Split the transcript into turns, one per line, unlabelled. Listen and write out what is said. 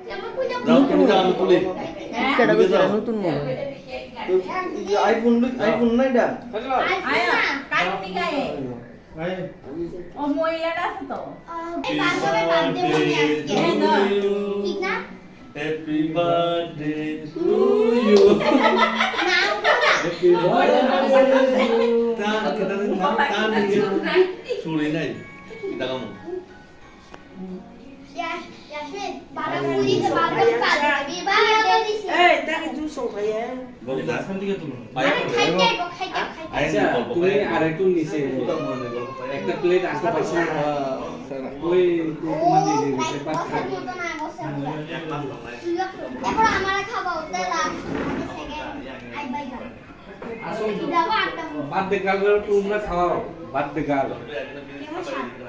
যাও তুমি যাও আমি তুলি
কেডা কইছে নতুন মোবাইল
আইফোন না এটা
আয়া কাটনি গায়ে ও মহিলাটা আছে তো
এই বান্ধবী মনে আজকে ঠিক না
হ্যাপি বার্থডে টু ইউ
নাম কোনা
হ্যাপি বার্থডে তান কেটা তান শুনি নাই দেখাম
ইয়াসমিন বাবা পুরিতে বাবা কাটে বিবাহ দিছি
এই তাকে জুস ভাইয়া
বলতা
কোন দিকে তুলো
খাইতে খাইতে
আচ্ছা তুমি আরেকটু নিচে একটা প্লেট আসতে পারছ না ওই তোমার দিয়ে দিবে সে পাঁচ খাবে
এখন আমরা খাবো তেলা আই বাই গা
আসুন
যাবো আটটা
বার্থডে গার্ল তোমরা খাওয়াও বার্থডে গার্ল
কেমন সাথ